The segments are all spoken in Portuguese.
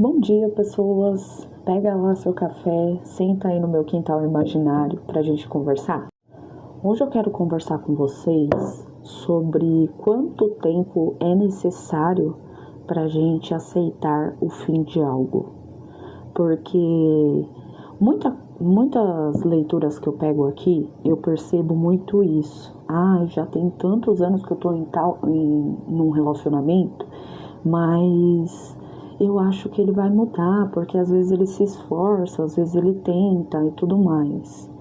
Bom dia, pessoas. Pega lá seu café, senta aí no meu quintal imaginário pra gente conversar. Hoje eu quero conversar com vocês sobre quanto tempo é necessário pra gente aceitar o fim de algo. Porque muitas leituras que eu pego aqui, eu percebo muito isso. Já tem tantos anos que eu tô num relacionamento, mas eu acho que ele vai mudar, porque às vezes ele se esforça, às vezes ele tenta e tudo mais.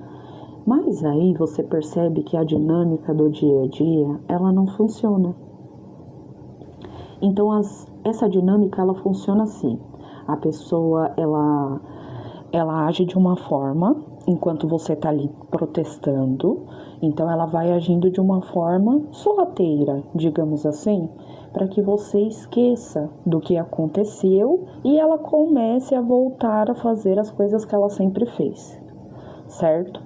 Mas aí você percebe que a dinâmica do dia a dia, ela não funciona. Então essa dinâmica, ela funciona assim. A pessoa, ela age de uma forma, enquanto você está ali protestando, então ela vai agindo de uma forma sorrateira, digamos assim, para que você esqueça do que aconteceu e ela comece a voltar a fazer as coisas que ela sempre fez, certo?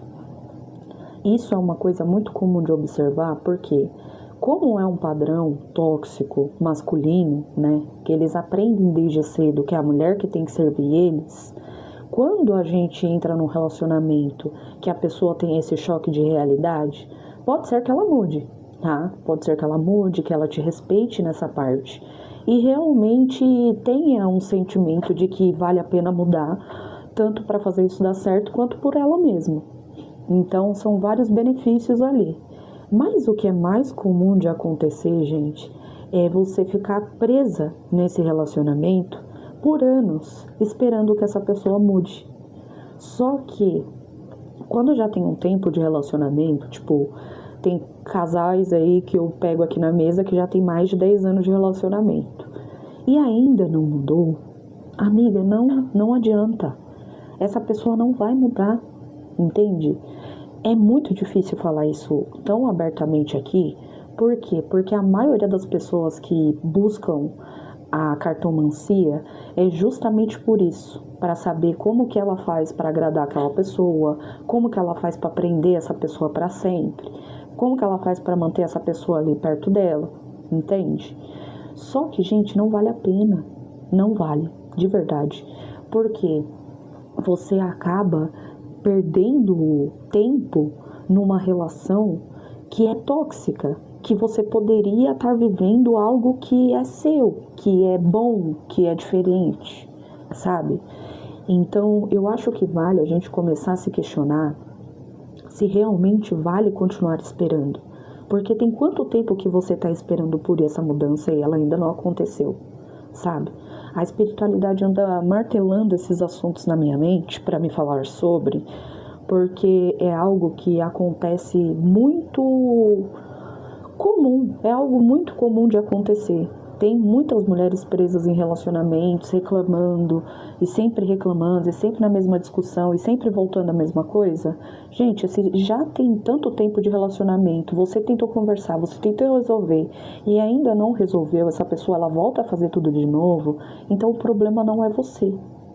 Isso é uma coisa muito comum de observar, porque como é um padrão tóxico masculino, né, que eles aprendem desde cedo que é a mulher que tem que servir eles, quando a gente entra num relacionamento que a pessoa tem esse choque de realidade, pode ser que ela mude, tá? Pode ser que ela mude, que ela te respeite nessa parte e realmente tenha um sentimento de que vale a pena mudar, tanto para fazer isso dar certo quanto por ela mesma. Então, são vários benefícios ali. Mas o que é mais comum de acontecer, gente, é você ficar presa nesse relacionamento por anos, esperando que essa pessoa mude. Só que, quando já tem um tempo de relacionamento, tipo, tem casais aí que eu pego aqui na mesa que já tem mais de 10 anos de relacionamento. E ainda não mudou, amiga, não adianta. Essa pessoa não vai mudar, entende? É muito difícil falar isso tão abertamente aqui. Por quê? Porque a maioria das pessoas que buscam a cartomancia é justamente por isso, para saber como que ela faz para agradar aquela pessoa, como que ela faz para prender essa pessoa para sempre, como que ela faz para manter essa pessoa ali perto dela, entende? Só que, gente, não vale a pena, não vale, de verdade, porque você acaba perdendo tempo numa relação que é tóxica, que você poderia estar vivendo algo que é seu, que é bom, que é diferente, sabe? Então, eu acho que vale a gente começar a se questionar se realmente vale continuar esperando. Porque tem quanto tempo que você está esperando por essa mudança e ela ainda não aconteceu, sabe? A espiritualidade anda martelando esses assuntos na minha mente para me falar sobre, porque é algo que acontece muito comum, é algo muito comum de acontecer. Tem muitas mulheres presas em relacionamentos, reclamando, e sempre na mesma discussão, e sempre voltando à mesma coisa. Gente, se já tem tanto tempo de relacionamento, você tentou conversar, você tentou resolver, e ainda não resolveu, essa pessoa ela volta a fazer tudo de novo, então o problema não é você,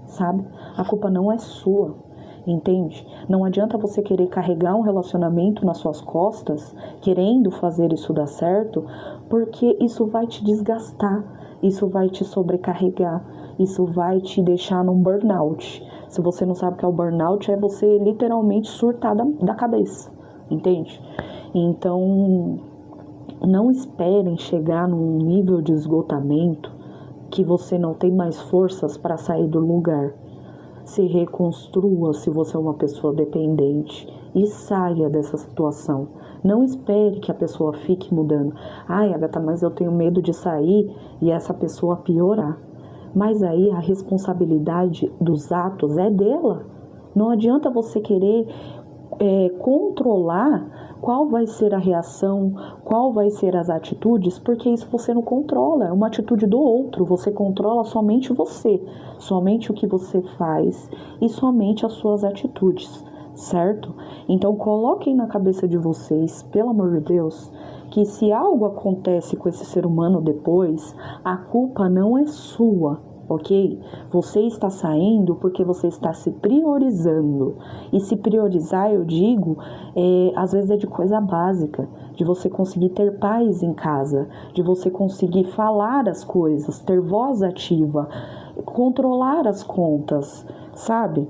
sabe? A culpa não é sua. Entende? Não adianta você querer carregar um relacionamento nas suas costas, querendo fazer isso dar certo, porque isso vai te desgastar, isso vai te sobrecarregar, isso vai te deixar num burnout. Se você não sabe o que é o burnout, é você literalmente surtar da cabeça, entende? Então, não esperem chegar num nível de esgotamento que você não tem mais forças para sair do lugar. Se reconstrua se você é uma pessoa dependente e saia dessa situação. Não espere que a pessoa fique mudando. Agatha, mas eu tenho medo de sair e essa pessoa piorar. Mas aí a responsabilidade dos atos é dela. Não adianta você querer controlar qual vai ser a reação, qual vai ser as atitudes, porque isso você não controla, é uma atitude do outro, você controla somente você, somente o que você faz e somente as suas atitudes, certo? Então coloquem na cabeça de vocês, pelo amor de Deus, que se algo acontece com esse ser humano depois, a culpa não é sua, ok? Você está saindo porque você está se priorizando. E se priorizar, eu digo, às vezes é de coisa básica, de você conseguir ter paz em casa, de você conseguir falar as coisas, ter voz ativa, controlar as contas, sabe?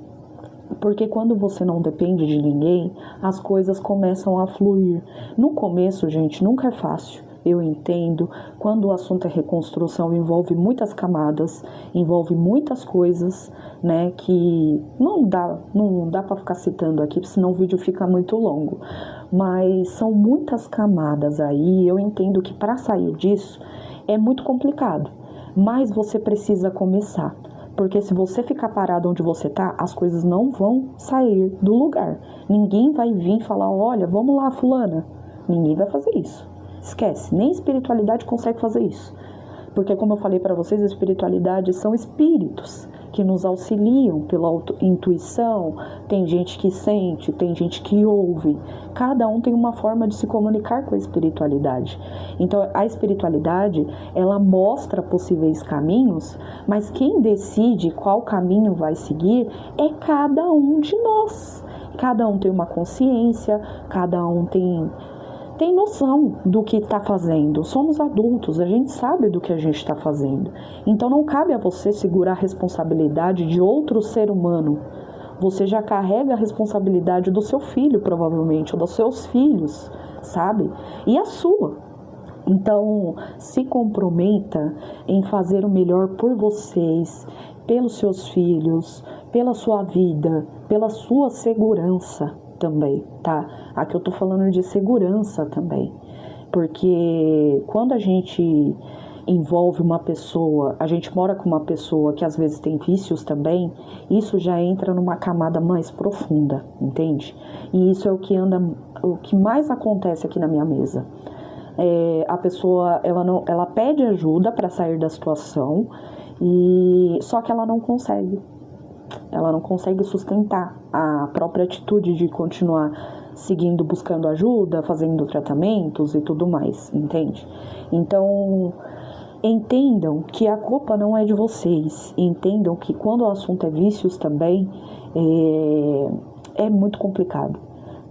Porque quando você não depende de ninguém, as coisas começam a fluir. No começo, gente, nunca é fácil. Eu entendo, quando o assunto é reconstrução, envolve muitas camadas, envolve muitas coisas, né, que não dá para ficar citando aqui, senão o vídeo fica muito longo. Mas são muitas camadas aí, eu entendo que para sair disso é muito complicado, mas você precisa começar. Porque se você ficar parado onde você tá, as coisas não vão sair do lugar. Ninguém vai vir falar, olha, vamos lá, fulana. Ninguém vai fazer isso. Esquece, nem espiritualidade consegue fazer isso. Porque como eu falei para vocês, a espiritualidade são espíritos que nos auxiliam pela intuição. Tem gente que sente, tem gente que ouve. Cada um tem uma forma de se comunicar com a espiritualidade. Então, a espiritualidade, ela mostra possíveis caminhos, mas quem decide qual caminho vai seguir é cada um de nós. Cada um tem uma consciência, cada um tem noção do que está fazendo. Somos adultos, a gente sabe do que a gente está fazendo. Então não cabe a você segurar a responsabilidade de outro ser humano. Você já carrega a responsabilidade do seu filho, provavelmente, ou dos seus filhos, sabe? E a sua. Então, se comprometa em fazer o melhor por vocês, pelos seus filhos, pela sua vida, pela sua segurança também, tá? Aqui eu tô falando de segurança também, porque quando a gente envolve uma pessoa, a gente mora com uma pessoa que às vezes tem vícios também, isso já entra numa camada mais profunda, entende? E isso é o que mais acontece aqui na minha mesa. A pessoa, ela pede ajuda para sair da situação, só que ela não consegue. Ela não consegue sustentar a própria atitude de continuar seguindo, buscando ajuda, fazendo tratamentos e tudo mais, entende? Então, entendam que a culpa não é de vocês. Entendam que quando o assunto é vícios também, é muito complicado,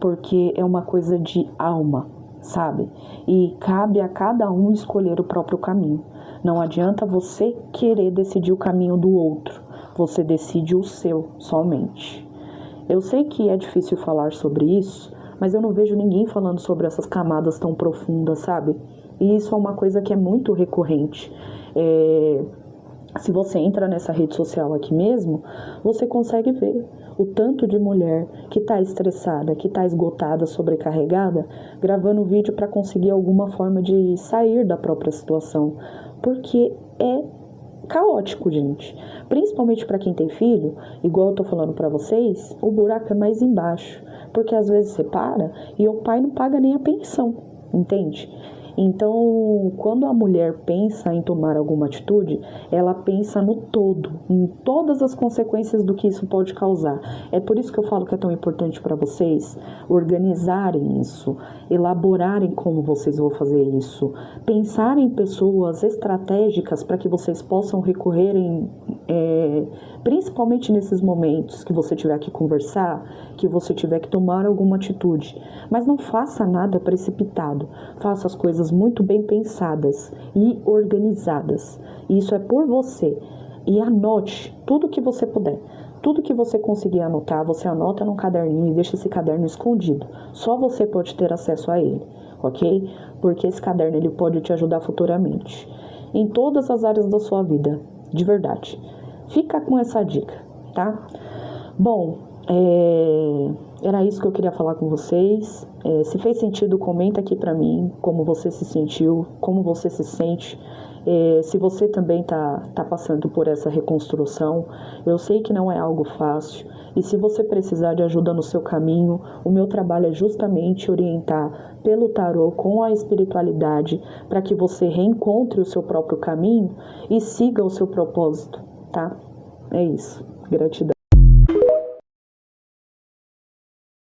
porque é uma coisa de alma, sabe? E cabe a cada um escolher o próprio caminho. Não adianta você querer decidir o caminho do outro. Você decide o seu somente. Eu sei que é difícil falar sobre isso, mas eu não vejo ninguém falando sobre essas camadas tão profundas, sabe? E isso é uma coisa que é muito recorrente. Se você entra nessa rede social aqui mesmo, você consegue ver o tanto de mulher que está estressada, que está esgotada, sobrecarregada, gravando vídeo para conseguir alguma forma de sair da própria situação. Porque é caótico, gente. Principalmente para quem tem filho, igual eu tô falando para vocês, o buraco é mais embaixo. Porque às vezes você para e o pai não paga nem a pensão, entende? Então, quando a mulher pensa em tomar alguma atitude, ela pensa no todo, em todas as consequências do que isso pode causar. É por isso que eu falo que é tão importante para vocês organizarem isso, elaborarem como vocês vão fazer isso, pensar em pessoas estratégicas para que vocês possam recorrer principalmente nesses momentos que você tiver que conversar, que você tiver que tomar alguma atitude. Mas não faça nada precipitado, faça as coisas muito bem pensadas e organizadas. Isso é por você. E anote tudo que você puder. Tudo que você conseguir anotar, você anota num caderninho e deixa esse caderno escondido. Só você pode ter acesso a ele, ok? Porque esse caderno ele pode te ajudar futuramente. Em todas as áreas da sua vida, de verdade. Fica com essa dica, tá? Bom, era isso que eu queria falar com vocês. Se fez sentido, comenta aqui pra mim como você se sentiu, como você se sente. Se você também tá passando por essa reconstrução, eu sei que não é algo fácil. E se você precisar de ajuda no seu caminho, o meu trabalho é justamente orientar pelo tarô com a espiritualidade para que você reencontre o seu próprio caminho e siga o seu propósito, tá? É isso. Gratidão.